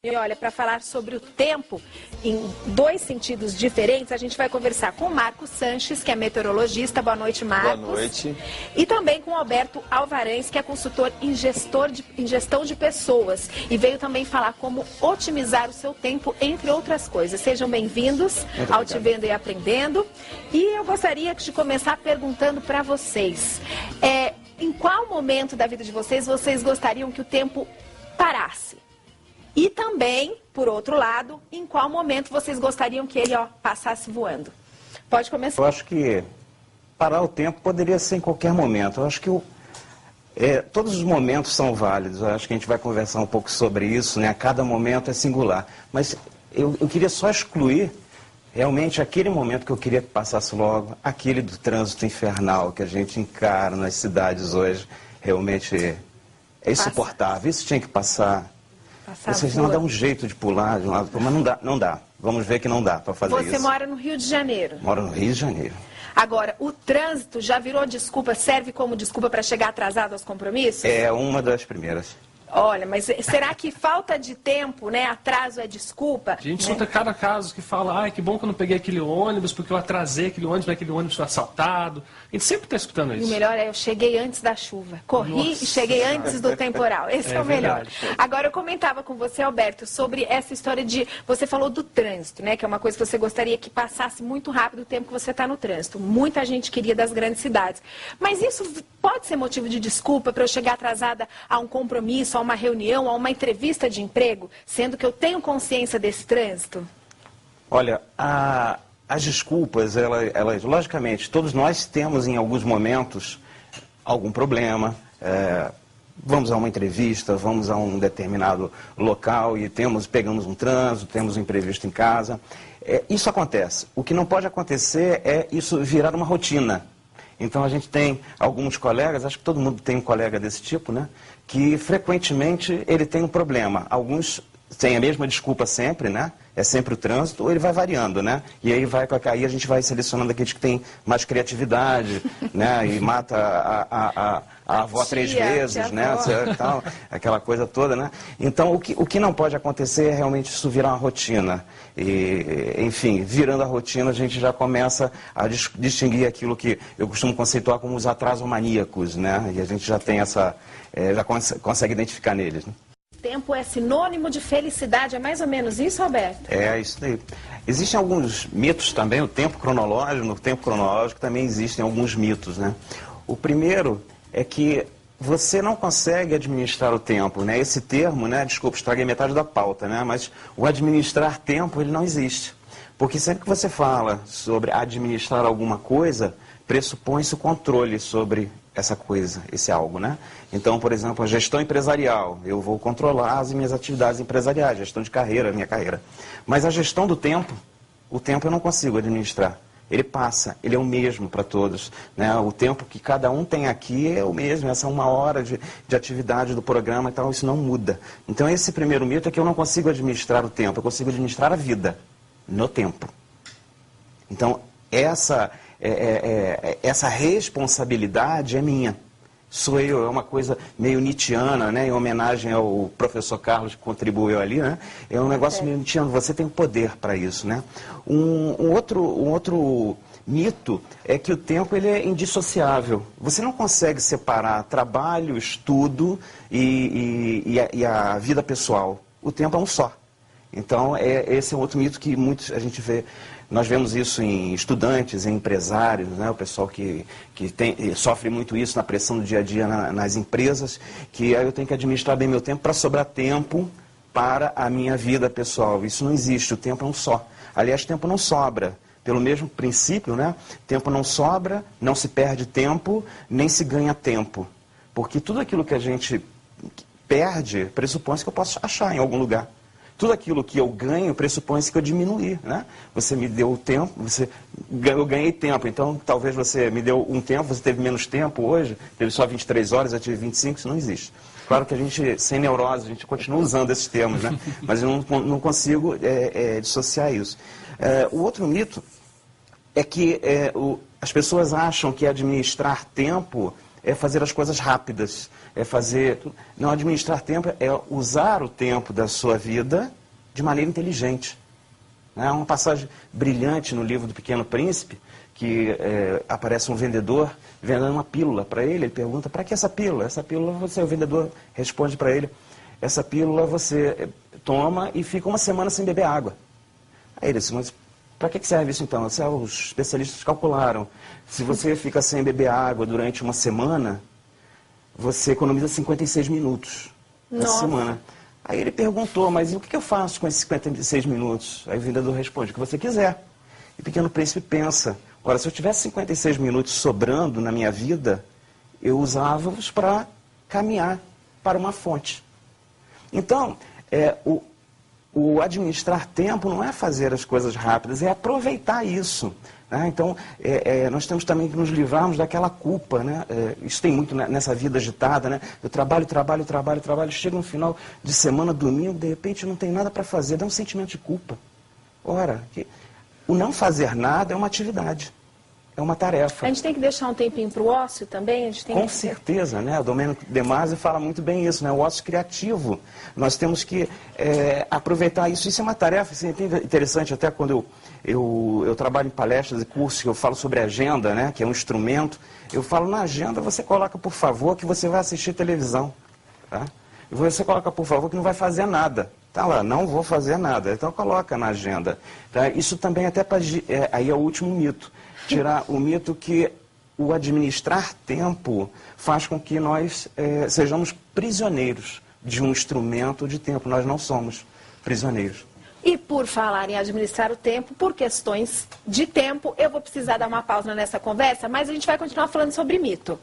E olha, para falar sobre o tempo, em dois sentidos diferentes, a gente vai conversar com o Marcos Sanches, que é meteorologista. Boa noite, Marcos. Boa noite. E também com o Alberto Alvarez, que é consultor em gestão de pessoas. E veio também falar como otimizar o seu tempo, entre outras coisas. Sejam bem-vindos ao Te Vendo e Aprendendo. E eu gostaria de começar perguntando para vocês, em qual momento da vida de vocês gostariam que o tempo parasse? E também, por outro lado, em qual momento vocês gostariam que ele passasse voando? Pode começar. Eu acho que parar o tempo poderia ser em qualquer momento. Eu acho que todos os momentos são válidos. Eu acho que a gente vai conversar um pouco sobre isso, né? Cada momento é singular. Mas eu queria só excluir realmente aquele momento que eu queria que passasse logo, aquele do trânsito infernal que a gente encara nas cidades hoje. Realmente é insuportável. Isso tinha que passar. Vocês não dá um jeito de pular de um lado para o outro, mas não dá. Vamos ver que não dá para fazer isso. Você mora no Rio de Janeiro? Moro no Rio de Janeiro. Agora, o trânsito já virou desculpa, serve como desculpa para chegar atrasado aos compromissos? É uma das primeiras. Olha, mas será que falta de tempo, né? Atraso é desculpa? A gente escuta cada caso que fala, ai, que bom que eu não peguei aquele ônibus, porque eu atrasei aquele ônibus, mas aquele ônibus foi assaltado. A gente sempre está escutando isso. E o melhor eu cheguei antes da chuva. Corri e cheguei antes do temporal. Esse é o melhor. Verdade. Agora, eu comentava com você, Alberto, sobre essa história de... Você falou do trânsito, né? Que é uma coisa que você gostaria que passasse muito rápido o tempo que você está no trânsito. Muita gente queria das grandes cidades. Mas isso pode ser motivo de desculpa para eu chegar atrasada a um compromisso, a uma reunião, a uma entrevista de emprego, sendo que eu tenho consciência desse trânsito? Olha, as desculpas, elas, logicamente, todos nós temos em alguns momentos algum problema. Vamos a uma entrevista, vamos a um determinado local e pegamos um trânsito, temos um imprevisto em casa. Isso acontece. O que não pode acontecer é isso virar uma rotina. Então a gente tem alguns colegas, acho que todo mundo tem um colega desse tipo, né? Que frequentemente ele tem um problema. Alguns têm a mesma desculpa sempre, né? É sempre o trânsito, ou ele vai variando, né? E aí a gente vai selecionando aqueles que têm mais criatividade, né? E mata a avó 3 vezes, né? Tal, aquela coisa toda, né? Então o que não pode acontecer é realmente isso virar uma rotina. E, enfim, virando a rotina, a gente já começa a distinguir aquilo que eu costumo conceituar como os atrasomaníacos, né? E a gente já tem já consegue identificar neles, né? Tempo é sinônimo de felicidade, é mais ou menos isso, Alberto? É isso daí. Existem alguns mitos também, no tempo cronológico também existem alguns mitos, né? O primeiro é que você não consegue administrar o tempo, né? Esse termo, né? Desculpa, estraguei metade da pauta, né? Mas o administrar tempo, ele não existe. Porque sempre que você fala sobre administrar alguma coisa, pressupõe-se o controle sobre essa coisa, esse algo, né? Então, por exemplo, a gestão empresarial, eu vou controlar as minhas atividades empresariais, gestão de carreira, a minha carreira. Mas a gestão do tempo, o tempo eu não consigo administrar. Ele passa, ele é o mesmo para todos, né? O tempo que cada um tem aqui é o mesmo, essa 1 hora de atividade do programa e tal, isso não muda. Então, esse primeiro mito é que eu não consigo administrar o tempo, eu consigo administrar a vida no tempo. Então, essa responsabilidade é minha. Sou eu, é uma coisa meio nietzschiana, né? Em homenagem ao professor Carlos que contribuiu ali, né? É um negócio meio nietzschiano, você tem poder para isso, né? Um outro mito é que o tempo ele é indissociável. Você não consegue separar trabalho, estudo e a vida pessoal. O tempo é um só. Então, esse é outro mito que a gente vê. Nós vemos isso em estudantes, em empresários, né? O pessoal que sofre muito isso na pressão do dia a dia nas empresas, que aí eu tenho que administrar bem meu tempo para sobrar tempo para a minha vida pessoal. Isso não existe, o tempo é um só. Aliás, tempo não sobra. Pelo mesmo princípio, né? Tempo não sobra, não se perde tempo, nem se ganha tempo. Porque tudo aquilo que a gente perde pressupõe-se que eu posso achar em algum lugar. Tudo aquilo que eu ganho pressupõe-se que eu diminuir, né? Você me deu o tempo, eu ganhei tempo, então talvez você me deu um tempo, você teve menos tempo hoje, teve só 23 horas, eu tive 25, isso não existe. Claro que a gente, sem neurose, a gente continua usando esses termos, né? Mas eu não consigo dissociar isso. O outro mito é que as pessoas acham que administrar tempo é fazer as coisas rápidas, é fazer... Não administrar tempo é usar o tempo da sua vida de maneira inteligente. É uma passagem brilhante no livro do Pequeno Príncipe, que aparece um vendedor vendendo uma pílula para ele. Ele pergunta, para que essa pílula? Essa pílula, o vendedor responde para ele, essa pílula você toma e fica uma semana sem beber água. Aí ele disse, mas para que serve isso então? Os especialistas calcularam, se você fica sem beber água durante uma semana, você economiza 56 minutos na semana. Aí ele perguntou, mas e o que eu faço com esses 56 minutos? Aí o vendedor responde, o que você quiser. E o Pequeno Príncipe pensa, ora, se eu tivesse 56 minutos sobrando na minha vida, eu usava-os para caminhar para uma fonte. Então, o administrar tempo não é fazer as coisas rápidas, é aproveitar isso. Né? Então, nós temos também que nos livrarmos daquela culpa. Né? Isso tem muito nessa vida agitada. Né? Eu trabalho, chega no final de semana, domingo, de repente não tem nada para fazer, dá um sentimento de culpa. Ora, o não fazer nada é uma atividade. É uma tarefa. A gente tem que deixar um tempinho para o ócio também? A gente tem Com certeza, né? O Domênico De Masi fala muito bem isso, né? O ócio criativo. Nós temos que aproveitar isso. Isso é uma tarefa assim, interessante, até quando eu trabalho em palestras e cursos, que eu falo sobre agenda, né? Que é um instrumento. Eu falo, na agenda você coloca, por favor, que você vai assistir televisão. Tá? E você coloca, por favor, que não vai fazer nada. Tá lá, não vou fazer nada. Então coloca na agenda. Tá? Isso também até aí é o último mito. Tirar o mito que o administrar tempo faz com que nós sejamos prisioneiros de um instrumento de tempo. Nós não somos prisioneiros. E por falar em administrar o tempo, por questões de tempo, eu vou precisar dar uma pausa nessa conversa, mas a gente vai continuar falando sobre mito.